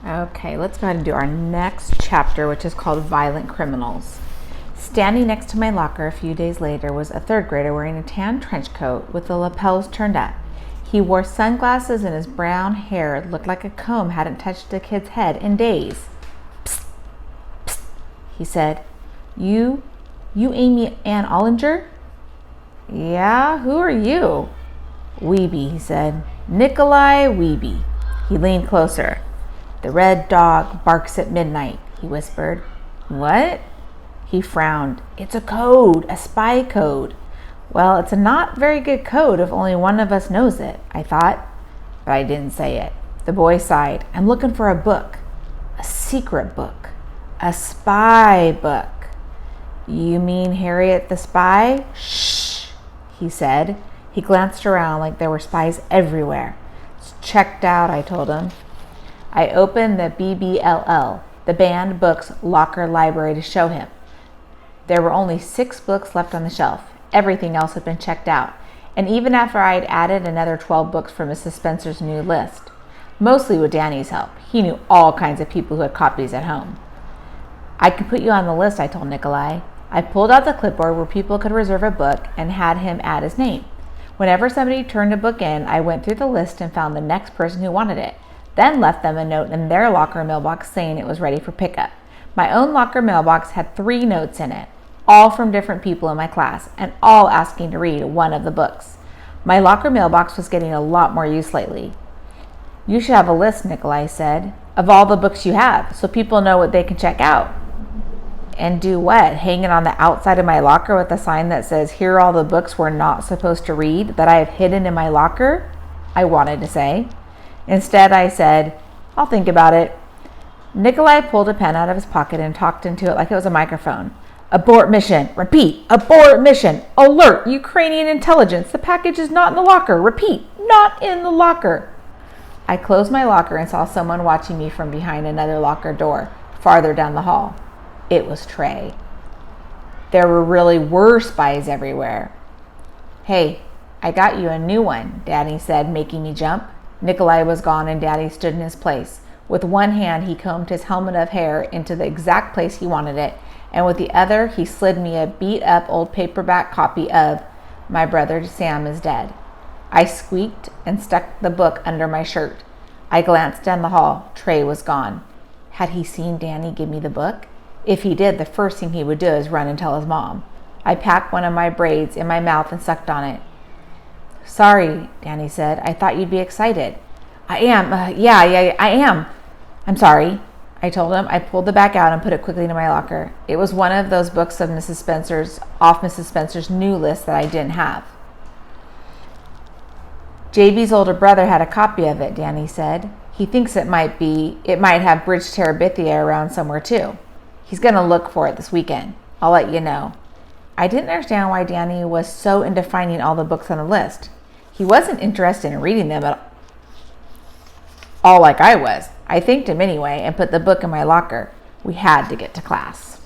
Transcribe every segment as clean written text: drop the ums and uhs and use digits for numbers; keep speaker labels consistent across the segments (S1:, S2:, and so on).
S1: Okay, let's go ahead and do our next chapter, which is called Violent Criminals. Standing next to my locker a few days later was a third grader wearing a tan trench coat with the lapels turned up. He wore sunglasses and his brown hair looked like a comb hadn't touched a kid's head in days. Psst, psst, he said. You Amy Ann Ollinger? Yeah, who are you? Weeby, he said. Nikolai Weeby. He leaned closer. The red dog barks at midnight, he whispered. What? He frowned. It's a code, a spy code. Well, it's a not very good code if only one of us knows it, I thought. But I didn't say it. The boy sighed. I'm looking for a book. A secret book. A spy book. You mean Harriet the Spy? Shh, he said. He glanced around like there were spies everywhere. It's checked out, I told him. I opened the BBLL, the banned books locker library, to show him. There were only 6 books left on the shelf. Everything else had been checked out, and even after I had added another 12 books from Mrs. Spencer's new list. Mostly with Danny's help. He knew all kinds of people who had copies at home. I could put you on the list, I told Nikolai. I pulled out the clipboard where people could reserve a book and had him add his name. Whenever somebody turned a book in, I went through the list and found the next person who wanted it, then left them a note in their locker mailbox saying it was ready for pickup. My own locker mailbox had 3 notes in it, all from different people in my class, and all asking to read one of the books. My locker mailbox was getting a lot more use lately. You should have a list, Nikolai said, of all the books you have, so people know what they can check out. And do what? Hang it on the outside of my locker with a sign that says, here are all the books we're not supposed to read that I have hidden in my locker? I wanted to say. Instead, I said, I'll think about it. Nikolai pulled a pen out of his pocket and talked into it like it was a microphone. Abort mission. Repeat. Abort mission. Alert. Ukrainian intelligence. The package is not in the locker. Repeat. Not in the locker. I closed my locker and saw someone watching me from behind another locker door, farther down the hall. It was Trey. There really were spies everywhere. Hey, I got you a new one, Daddy said, making me jump. Nikolai was gone and Daddy stood in his place. With one hand, he combed his helmet of hair into the exact place he wanted it, and with the other, he slid me a beat-up old paperback copy of My Brother Sam is Dead. I squeaked and stuck the book under my shirt. I glanced down the hall. Trey was gone. Had he seen Danny give me the book? If he did, the first thing he would do is run and tell his mom. I packed one of my braids in my mouth and sucked on it. Sorry, Danny said. I thought you'd be excited. I am. I am. I'm sorry, I told him. I pulled the back out and put it quickly into my locker. It was one of those books of Mrs. Spencer's new list that I didn't have. JB's older brother had a copy of it, Danny said. He thinks it might have Bridge Terabithia around somewhere too. He's going to look for it this weekend. I'll let you know. I didn't understand why Danny was so into finding all the books on the list. He wasn't interested in reading them at all like I was. I thanked him anyway and put the book in my locker. We had to get to class.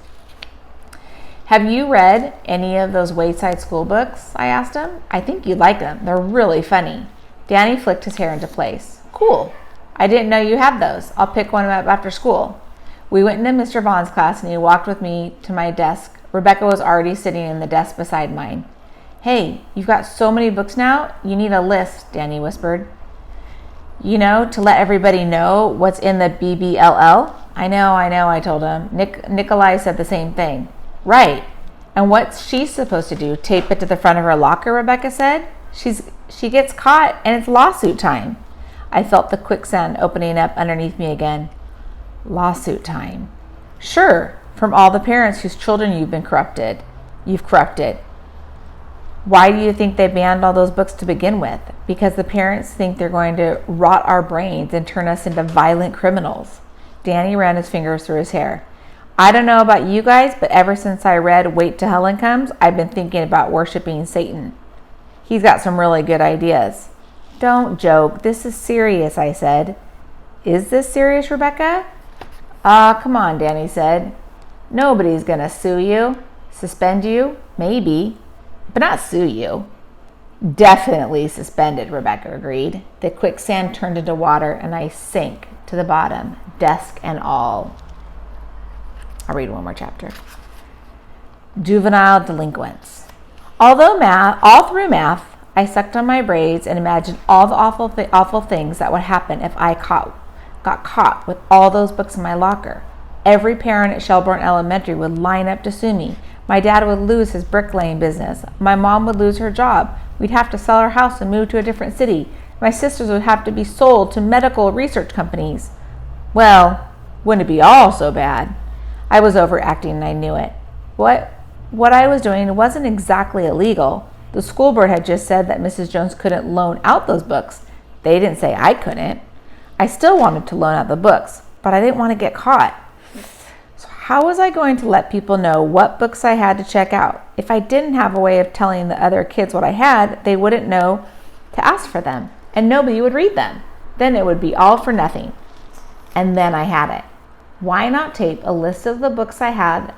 S1: Have you read any of those Wayside School books? I asked him. I think you'd like them. They're really funny. Danny flicked his hair into place. Cool. I didn't know you had those. I'll pick one up after school. We went into Mr. Vaughn's class and he walked with me to my desk. Rebecca was already sitting in the desk beside mine. Hey, you've got so many books now, you need a list, Danny whispered. You know, to let everybody know what's in the BBLL? I know, I told him. Nikolai said the same thing. Right. And what's she supposed to do? Tape it to the front of her locker, Rebecca said. She gets caught and it's lawsuit time. I felt the quicksand opening up underneath me again. Lawsuit time. Sure, from all the parents whose children you've corrupted. Why do you think they banned all those books to begin with? Because the parents think they're going to rot our brains and turn us into violent criminals. Danny ran his fingers through his hair. I don't know about you guys, but ever since I read Wait Till Helen Comes, I've been thinking about worshiping Satan. He's got some really good ideas. Don't joke. This is serious, I said. Is this serious, Rebecca? Come on, Danny said. Nobody's going to sue you. Suspend you? Maybe. But not sue you. Definitely suspended, Rebecca agreed. The quicksand turned into water and I sank to the bottom, desk and all. I'll read one more chapter. Juvenile delinquents. Although all through math, I sucked on my braids and imagined all the awful things that would happen if I got caught with all those books in my locker. Every parent at Shelburne Elementary would line up to sue me. My dad would lose his bricklaying business. My mom would lose her job. We'd have to sell our house and move to a different city. My sisters would have to be sold to medical research companies. Well, wouldn't it be all so bad? I was overacting and I knew it. What I was doing wasn't exactly illegal. The school board had just said that Mrs. Jones couldn't loan out those books. They didn't say I couldn't. I still wanted to loan out the books, but I didn't want to get caught. So how was I going to let people know what books I had to check out? If I didn't have a way of telling the other kids what I had, they wouldn't know to ask for them, and nobody would read them. Then it would be all for nothing. And then I had it. Why not tape a list of the books I had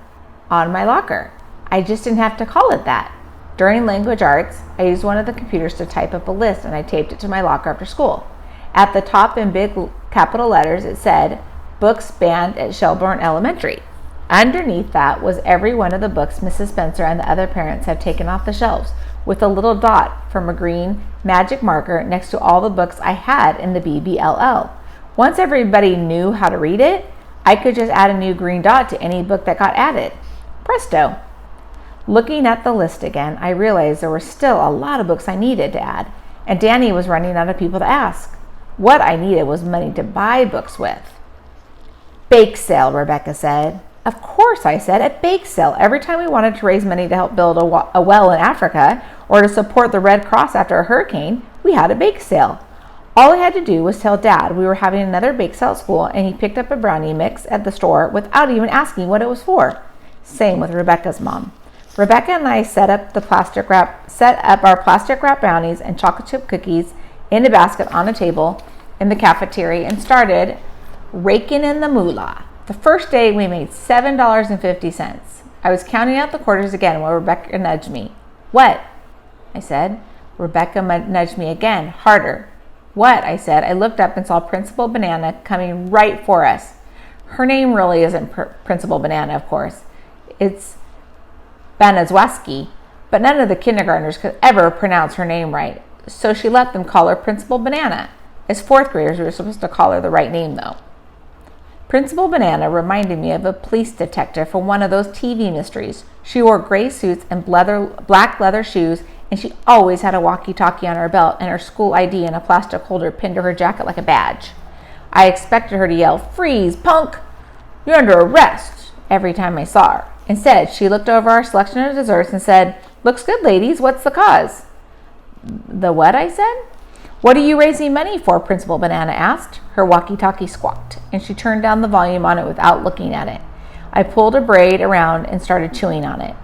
S1: on my locker? I just didn't have to call it that. During language arts, I used one of the computers to type up a list and I taped it to my locker after school. At the top in big capital letters, it said, "Books banned at Shelburne Elementary." Underneath that was every one of the books Mrs. Spencer and the other parents had taken off the shelves, with a little dot from a green magic marker next to all the books I had in the BBLL. Once everybody knew how to read it, I could just add a new green dot to any book that got added. Presto! Looking at the list again, I realized there were still a lot of books I needed to add, and Danny was running out of people to ask. What I needed was money to buy books with. Bake sale, Rebecca said. Of course, I said, a bake sale. Every time we wanted to raise money to help build a well in Africa or to support the Red Cross after a hurricane, we had a bake sale. All I had to do was tell Dad we were having another bake sale at school, and he picked up a brownie mix at the store without even asking what it was for. Same with Rebecca's mom. Rebecca and I set up our plastic wrap brownies and chocolate chip cookies in a basket on a table in the cafeteria and started raking in the moolah. The first day we made $7.50. I was counting out the quarters again when Rebecca nudged me. What? I said. Rebecca nudged me again, harder. What? I said. I looked up and saw Principal Banana coming right for us. Her name really isn't Principal Banana, of course. It's Banazwaski, but none of the kindergartners could ever pronounce her name right, so she let them call her Principal Banana. As fourth graders, we were supposed to call her the right name, though. Principal Banana reminded me of a police detective from one of those TV mysteries. She wore gray suits and black leather shoes, and she always had a walkie-talkie on her belt and her school ID in a plastic holder pinned to her jacket like a badge. I expected her to yell, "Freeze, punk! You're under arrest!" every time I saw her. Instead, she looked over our selection of desserts and said, "Looks good, ladies. What's the cause?" The what? I said. "What are you raising money for?" Principal Banana asked. Her walkie-talkie squawked, and she turned down the volume on it without looking at it. I pulled a braid around and started chewing on it.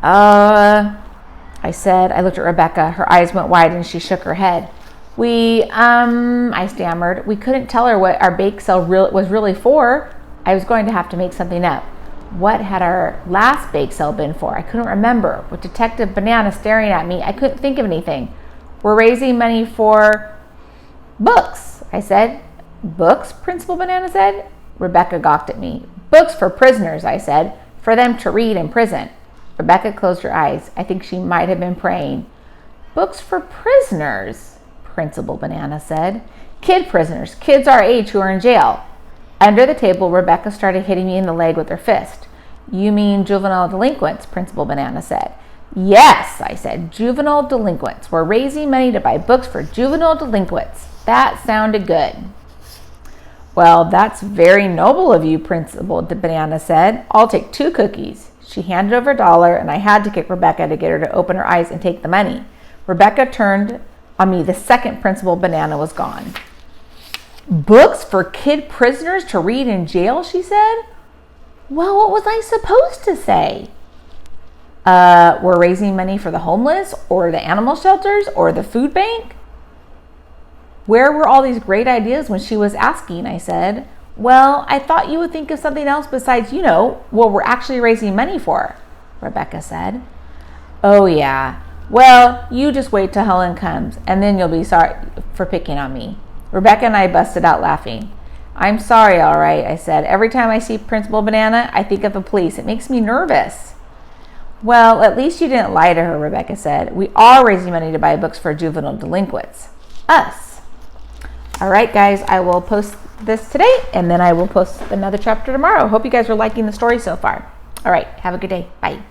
S1: I said. I looked at Rebecca. Her eyes went wide and she shook her head. I stammered. We couldn't tell her what our bake sale was really for. I was going to have to make something up. What had our last bake sale been for? I couldn't remember. With Detective Banana staring at me, I couldn't think of anything. We're raising money for books, I said. Books? Principal Banana said. Rebecca gawked at me. Books for prisoners, I said, for them to read in prison. Rebecca closed her eyes. I think she might have been praying. Books for prisoners, Principal Banana said. Kid prisoners, kids our age who are in jail. Under the table, Rebecca started hitting me in the leg with her fist. You mean juvenile delinquents, Principal Banana said. Yes, I said, juvenile delinquents. We're raising money to buy books for juvenile delinquents. That sounded good. Well, that's very noble of you, Principal Banana said. I'll take 2 cookies. She handed over $1, and I had to kick Rebecca to get her to open her eyes and take the money. Rebecca turned on me the second Principal Banana was gone. Books for kid prisoners to read in jail, she said. Well, what was I supposed to say? We're raising money for the homeless or the animal shelters or the food bank? Where were all these great ideas when she was asking? I said. Well, I thought you would think of something else besides, what we're actually raising money for, Rebecca said. Oh, yeah. Well, you just wait till Helen comes, and then you'll be sorry for picking on me. Rebecca and I busted out laughing. I'm sorry, all right, I said. Every time I see Principal Banana, I think of the police. It makes me nervous. Well, at least you didn't lie to her, Rebecca said. We are raising money to buy books for juvenile delinquents. Us. All right, guys, I will post this today, and then I will post another chapter tomorrow. Hope you guys are liking the story so far. All right, have a good day. Bye.